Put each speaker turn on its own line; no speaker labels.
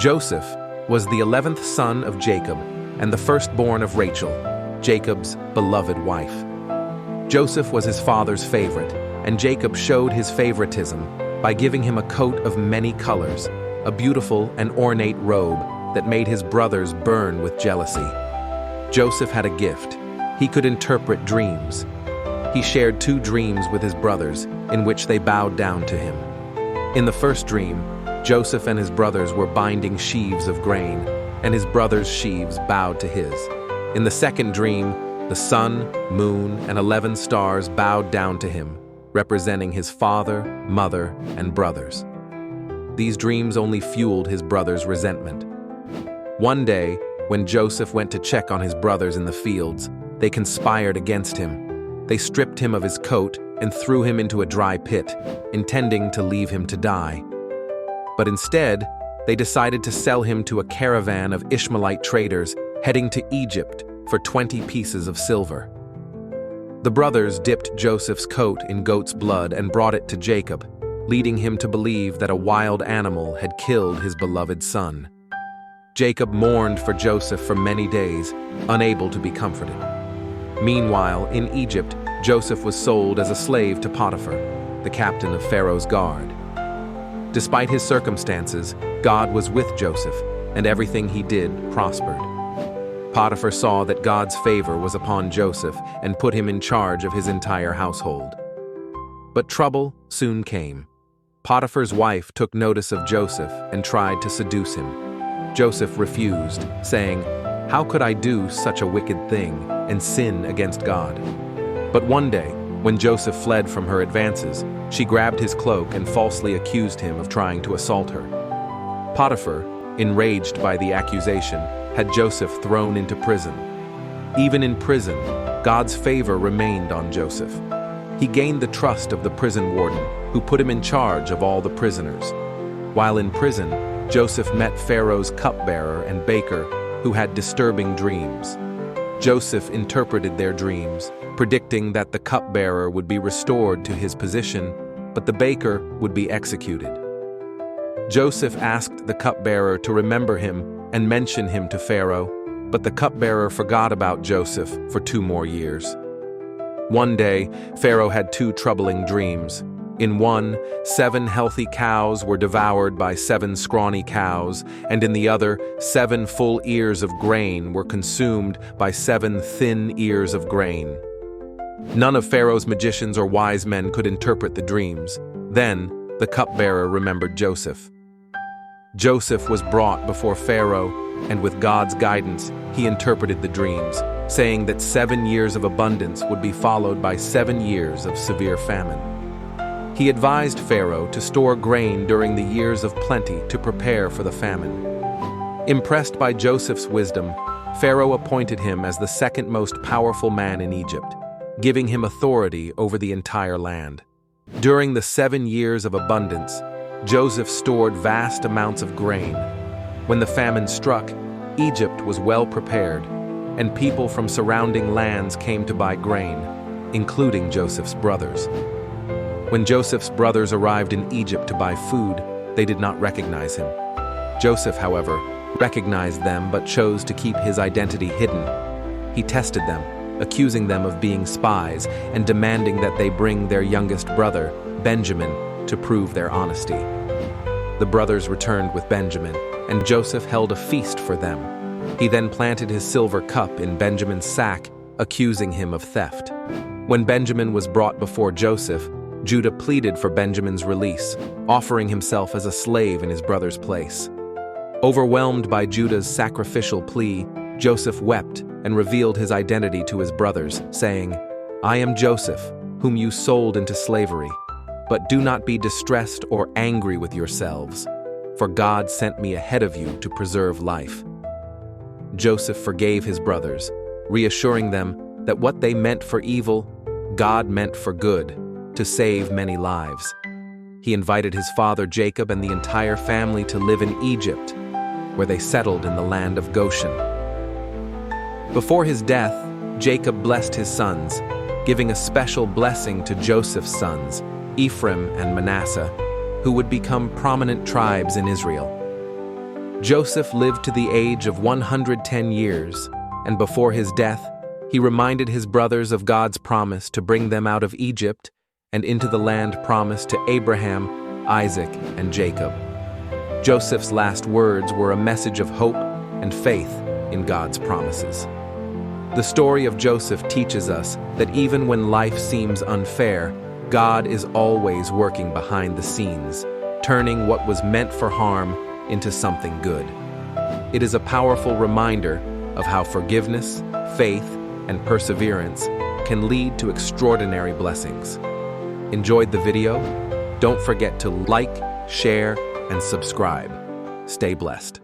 Joseph was the 11th son of Jacob and the firstborn of Rachel, Jacob's beloved wife. Joseph was his father's favorite, and Jacob showed his favoritism by giving him a coat of many colors, a beautiful and ornate robe that made his brothers burn with jealousy. Joseph had a gift. He could interpret dreams. He shared 2 dreams with his brothers, in which they bowed down to him. In the first dream, Joseph and his brothers were binding sheaves of grain, and his brothers' sheaves bowed to his. In the second dream, the sun, moon, and 11 stars bowed down to him, representing his father, mother, and brothers. These dreams only fueled his brothers' resentment. One day, when Joseph went to check on his brothers in the fields, they conspired against him. They stripped him of his coat and threw him into a dry pit, intending to leave him to die. But instead, they decided to sell him to a caravan of Ishmaelite traders heading to Egypt for 20 pieces of silver. The brothers dipped Joseph's coat in goat's blood and brought it to Jacob, leading him to believe that a wild animal had killed his beloved son. Jacob mourned for Joseph for many days, unable to be comforted. Meanwhile, in Egypt, Joseph was sold as a slave to Potiphar, the captain of Pharaoh's guard. Despite his circumstances, God was with Joseph, and everything he did prospered. Potiphar saw that God's favor was upon Joseph and put him in charge of his entire household. But trouble soon came. Potiphar's wife took notice of Joseph and tried to seduce him. Joseph refused, saying, "How could I do such a wicked thing and sin against God?" But one day, when Joseph fled from her advances, she grabbed his cloak and falsely accused him of trying to assault her. Potiphar, enraged by the accusation, had Joseph thrown into prison. Even in prison, God's favor remained on Joseph. He gained the trust of the prison warden, who put him in charge of all the prisoners. While in prison, Joseph met Pharaoh's cupbearer and baker, who had disturbing dreams. Joseph interpreted their dreams, predicting that the cupbearer would be restored to his position, but the baker would be executed. Joseph asked the cupbearer to remember him and mention him to Pharaoh, but the cupbearer forgot about Joseph for 2 more years. One day, Pharaoh had 2 troubling dreams. In one, 7 healthy cows were devoured by 7 scrawny cows, and in the other, 7 full ears of grain were consumed by 7 thin ears of grain. None of Pharaoh's magicians or wise men could interpret the dreams. Then, the cupbearer remembered Joseph. Joseph was brought before Pharaoh, and with God's guidance, he interpreted the dreams, saying that 7 years of abundance would be followed by 7 years of severe famine. He advised Pharaoh to store grain during the years of plenty to prepare for the famine. Impressed by Joseph's wisdom, Pharaoh appointed him as the 2nd most powerful man in Egypt, giving him authority over the entire land. During the 7 years of abundance, Joseph stored vast amounts of grain. When the famine struck, Egypt was well prepared, and people from surrounding lands came to buy grain, including Joseph's brothers. When Joseph's brothers arrived in Egypt to buy food, they did not recognize him. Joseph, however, recognized them but chose to keep his identity hidden. He tested them, accusing them of being spies and demanding that they bring their youngest brother, Benjamin, to prove their honesty. The brothers returned with Benjamin, and Joseph held a feast for them. He then planted his silver cup in Benjamin's sack, accusing him of theft. When Benjamin was brought before Joseph, Judah pleaded for Benjamin's release, offering himself as a slave in his brother's place. Overwhelmed by Judah's sacrificial plea, Joseph wept and revealed his identity to his brothers, saying, "I am Joseph, whom you sold into slavery. But do not be distressed or angry with yourselves, for God sent me ahead of you to preserve life." Joseph forgave his brothers, reassuring them that what they meant for evil, God meant for good, to save many lives. He invited his father Jacob and the entire family to live in Egypt, where they settled in the land of Goshen. Before his death, Jacob blessed his sons, giving a special blessing to Joseph's sons, Ephraim and Manasseh, who would become prominent tribes in Israel. Joseph lived to the age of 110 years, and before his death, he reminded his brothers of God's promise to bring them out of Egypt and into the land promised to Abraham, Isaac, and Jacob. Joseph's last words were a message of hope and faith in God's promises. The story of Joseph teaches us that even when life seems unfair, God is always working behind the scenes, turning what was meant for harm into something good. It is a powerful reminder of how forgiveness, faith, and perseverance can lead to extraordinary blessings. Enjoyed the video? Don't forget to like, share, and subscribe. Stay blessed.